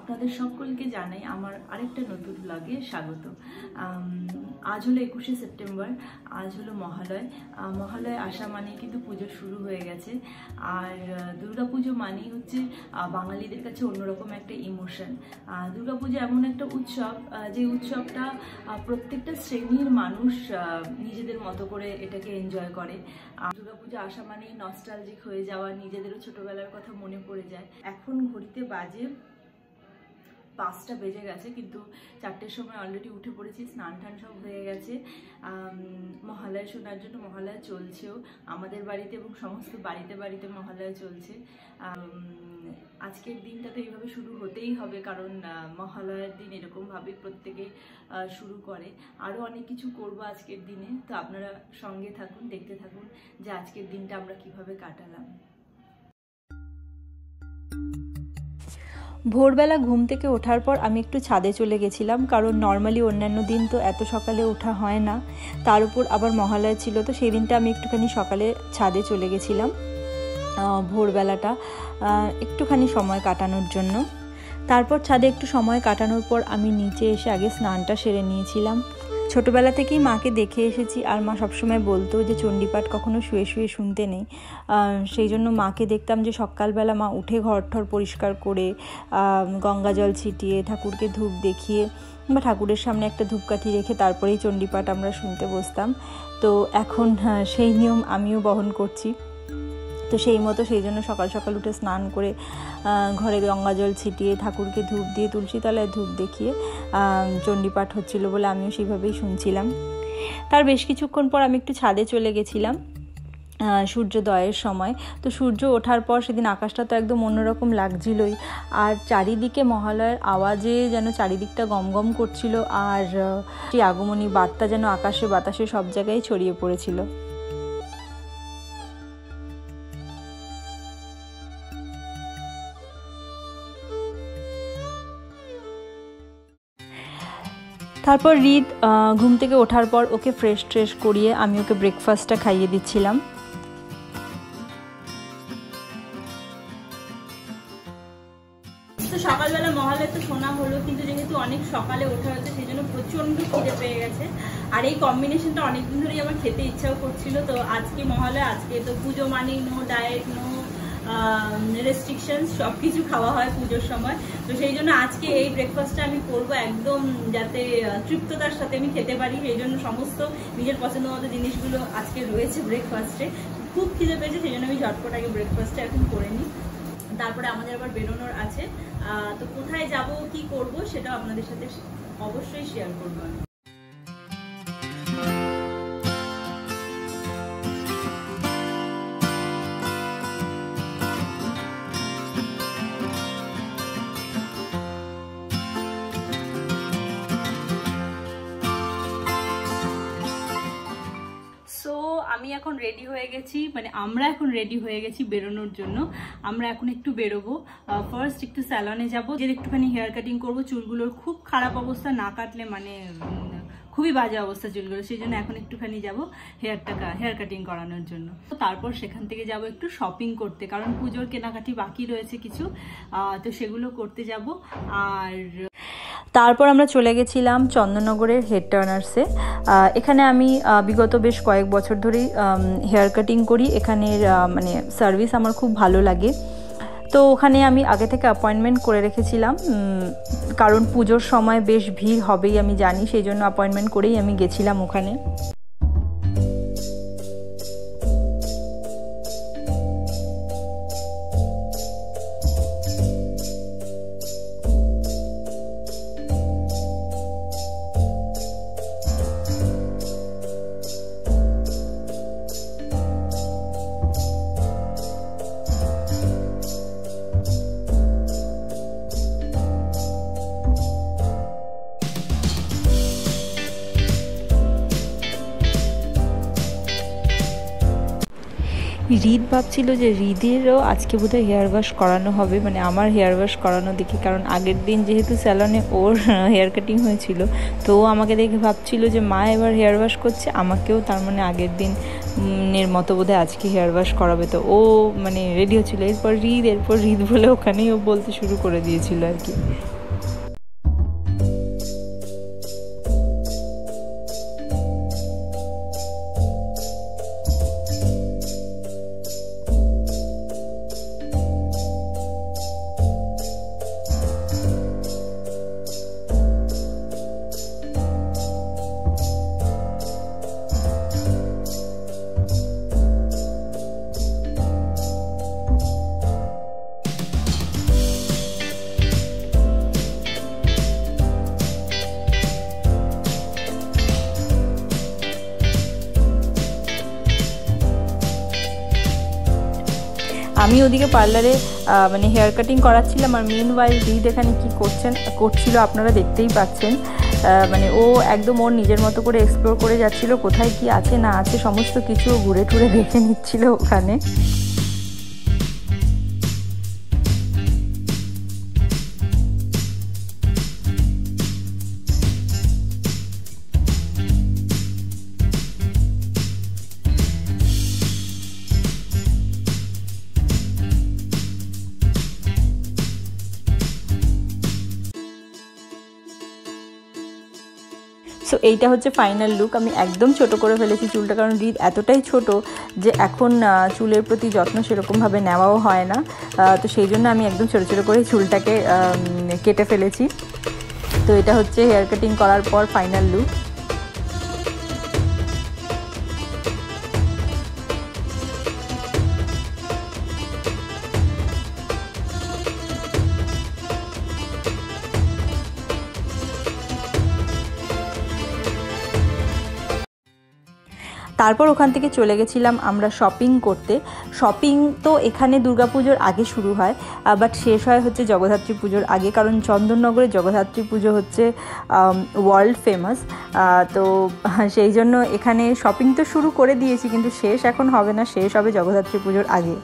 আপনাদের সকলকে জানাই আমার আরেকটা নতুন ব্লগে স্বাগত। আজ হলো 21শে সেপ্টেম্বর, আজ হলো মহালয়। মহালয় আসা মানে কিন্তু পুজো শুরু হয়ে গেছে। আর দুর্গাপুজো মানেই হচ্ছে বাঙালিদের কাছে অন্যরকম একটা ইমোশন। দুর্গাপুজো এমন একটা উৎসব, যে উৎসবটা প্রত্যেকটা শ্রেণীর মানুষ নিজেদের মতো করে এটাকে এনজয় করে। দুর্গাপুজো আসা মানেই নস্টালজিক হয়ে যাওয়া, নিজেদেরও ছোটবেলার কথা মনে পড়ে যায়। এখন ঘড়িতে বাজে 5টা বেজে গেছে, কিন্তু 4টের সময় অলরেডি উঠে পড়েছি, স্নান টান সব হয়ে গেছে। মহালয়া শোনার জন্য মহালয়া চলছেও আমাদের বাড়িতে এবং সমস্ত বাড়িতে বাড়িতে মহালয়া চলছে। আজকের দিনটা তো এইভাবে শুরু হতেই হবে, কারণ মহালয়ার দিন এরকমভাবে প্রত্যেকে শুরু করে। আরও অনেক কিছু করব আজকের দিনে, তো আপনারা সঙ্গে থাকুন, দেখতে থাকুন যে আজকের দিনটা আমরা কিভাবে কাটালাম। ভোরবেলা ঘুম থেকে ওঠার পর আমি একটু ছাদে চলে গেছিলাম, কারণ নর্মালি অন্যান্য দিন তো এত সকালে ওঠা হয় না, তার উপর আবার মহালয়া ছিল, তো সেই দিনটা আমি একটুখানি সকালে ছাদে চলে গেছিলাম ভোরবেলাটা একটুখানি সময় কাটানোর জন্য। তারপর ছাদে একটু সময় কাটানোর পর আমি নিচে এসে আগে স্নানটা সেরে নিয়েছিলাম। ছোটোবেলা থেকেই মাকে দেখে এসেছি, আর মা সবসময় বলতো যে চণ্ডীপাঠ কখনো শুয়ে শুয়ে শুনতে নেই। সেই জন্য মাকে দেখতাম যে সকালবেলা মা উঠে ঘর ঠর পরিষ্কার করে গঙ্গা জল ছিটিয়ে ঠাকুরকে ধূপ দেখিয়ে বা ঠাকুরের সামনে একটা ধূপকাঠি রেখে তারপরেই চণ্ডীপাঠ আমরা শুনতে বসতাম। তো এখন সেই নিয়ম আমিও বহন করছি। তো সেই জন্য সকাল সকাল উঠে স্নান করে ঘরে গঙ্গা জল ছিটিয়ে ঠাকুরকে ধূপ দিয়ে তুলসী তলায় ধূপ দেখিয়ে চণ্ডীপাঠ হচ্ছিল বলে আমিও সেইভাবেই শুনছিলাম। তার বেশ কিছুক্ষণ পর আমি একটু ছাদে চলে গেছিলাম সূর্যোদয়ের সময়। তো সূর্য ওঠার পর সেদিন আকাশটা তো একদম অন্যরকম লাগছিলই, আর চারিদিকে মহালয়ার আওয়াজে যেন চারিদিকটা গমগম করছিল, আর সেই আগমনী বার্তা যেন আকাশে বাতাসে সব জায়গায় ছড়িয়ে পড়েছিল। তারপর রিদ ঘুম থেকে ওঠার পর ওকে ফ্রেশ করিয়ে আমি ওকে ব্রেকফাস্টটা খাইয়ে দিচ্ছিলাম। তো সকালবেলা মহালয়া তো শোনা হলো, কিন্তু যেহেতু অনেক সকালে ওঠা হয়েছে সেই জন্য প্রচণ্ড খিদে পেয়ে গেছে। আর এই কম্বিনেশনটা অনেকদিন ধরেই আমার খেতে ইচ্ছাও করছিল। তো আজকে মহালয়া, আজকে তো পুজো মানেই নো ডায়েট, নো রেস্ট্রিকশনস, সব কিছু খাওয়া হয় পুজোর সময়। তো সেই জন্য আজকে এই ব্রেকফাস্টটা আমি করবো একদম যাতে তৃপ্ততার সাথে আমি খেতে পারি। সেই জন্য সমস্ত নিজের পছন্দ মতো জিনিসগুলো আজকে রয়েছে ব্রেকফাস্টে। খুব খিদে পেয়েছে, সেই জন্য আমি ঝটপট আগে ব্রেকফাস্টটা এখন করে নিই। তারপরে আমাদের আবার বেরোনোর আছে। তো কোথায় যাব, কি করব, সেটাও আপনাদের সাথে অবশ্যই শেয়ার করবো আমি। আমি এখন রেডি হয়ে গেছি, মানে আমরা এখন রেডি হয়ে গেছি বেরোনোর জন্য। আমরা এখন একটু বেরোবো। ফার্স্ট একটু স্যালনে যাবো, যে একটুখানি হেয়ার কাটিং করবো। চুলগুলোর খুব খারাপ অবস্থা, না কাটলে মানে খুবই বাজে অবস্থা চুলগুলো, সেই জন্য এখন একটুখানি যাবো হেয়ার কাটিং করানোর জন্য। তারপর সেখান থেকে যাব একটু শপিং করতে, কারণ পুজোর কেনাকাটি বাকি রয়েছে কিছু, তো সেগুলো করতে যাব। আর তারপর আমরা চলে গেছিলাম চন্দননগরের হেড টার্নার্সে। এখানে আমি বিগত বেশ কয়েক বছর ধরেই হেয়ার কাটিং করি। এখানের মানে সার্ভিস আমার খুব ভালো লাগে। তো ওখানে আমি আগে থেকে অ্যাপয়েন্টমেন্ট করে রেখেছিলাম, কারণ পুজোর সময় বেশ ভিড় হবেই আমি জানি, সেই জন্য অ্যাপয়েন্টমেন্ট করেই আমি গেছিলাম ওখানে। রিদ ভাবছিল যে রিদেরও আজকে বোধহয় হেয়ার ওয়াশ করানো হবে, মানে আমার হেয়ার ওয়াশ করানো দেখে, কারণ আগের দিন যেহেতু স্যালনে ওর হেয়ার কাটিং হয়েছিল, তো ও আমাকে দেখে ভাবছিল যে মা এবার হেয়ার ওয়াশ করছে, আমাকেও তার মানে আগের দিনের মতো বোধহয় আজকে হেয়ার ওয়াশ করাবে। তো ও মানে রেডি হচ্ছিলো, এরপর রিদ বলে ওখানেই ও বলতে শুরু করে দিয়েছিল আর কি। আমি ওদিকে পার্লারে মানে হেয়ার কাটিং করাচ্ছিলাম, আর মিনওয়াইল রিদ এখানে কী করছিল আপনারা দেখতেই পাচ্ছেন। মানে ও একদম ওর নিজের মতো করে এক্সপ্লোর করে যাচ্ছিল, কোথায় কি আছে না আছে সমস্ত কিছু ঘুরে টুরে দেখে নিচ্ছিল ওখানে। সো এইটা হচ্ছে ফাইনাল লুক। আমি একদম ছোট করে ফেলেছি চুলটা, কারণ রিদ এতটাই ছোট যে এখন চুলের প্রতি যত্ন সেরকমভাবে নেওয়াও হয় না। তো সেই জন্য আমি একদম ছোট ছোট করে চুলটাকে কেটে ফেলেছি। তো এটা হচ্ছে হেয়ার কাটিং করার পর ফাইনাল লুক। তারপর ওখান থেকে চলে গেছিলাম আমরা শপিং করতে। শপিং তো এখানে দুর্গাপুজোর আগে শুরু হয়, বাট শেষ হয় হচ্ছে জগদ্ধাত্রী পুজোর আগে, কারণ চন্দননগরে জগদ্ধাত্রী পুজো হচ্ছে ওয়ার্ল্ড ফেমাস। তো সেই জন্য এখানে শপিং তো শুরু করে দিয়েছি, কিন্তু শেষ এখন হবে না, শেষ হবে জগদ্ধাত্রী পুজোর আগে।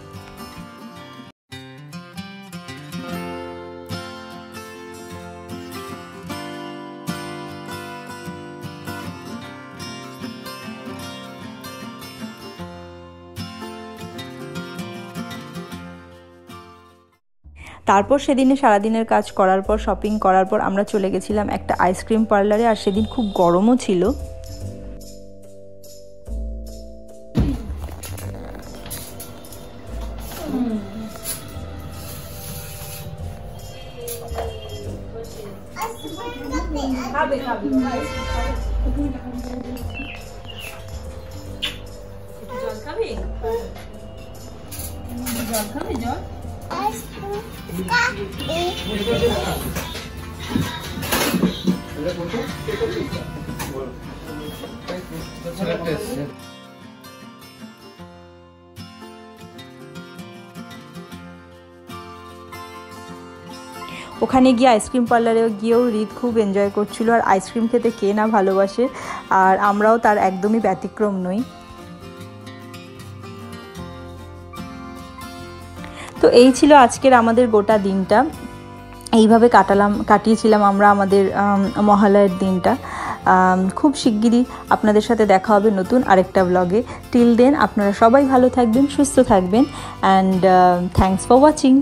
তারপর সেদিনে সারাদিনের কাজ করার পর, শপিং করার পর আমরা চলে গেছিলাম একটা আইসক্রিম পার্লারে, আর সেদিন খুব গরমও ছিল। ওখানে গিয়ে আইসক্রিম পার্লারে গিয়েও রিদ খুব এনজয় করছিল, আর আইসক্রিম খেতে কে না ভালোবাসে, আর আমরাও তার একদমই ব্যতিক্রম নই। তো এই ছিল আজকের আমাদের গোটা দিনটা, এইভাবে কাটিয়েছিলাম আমরা আমাদের মহালয়ের দিনটা। খুব শিগগিরই আপনাদের সাথে দেখা হবে নতুন আরেকটা ব্লগে। টিল দেন আপনারা সবাই ভালো থাকবেন, সুস্থ থাকবেন, অ্যান্ড থ্যাঙ্কস ফর ওয়াচিং।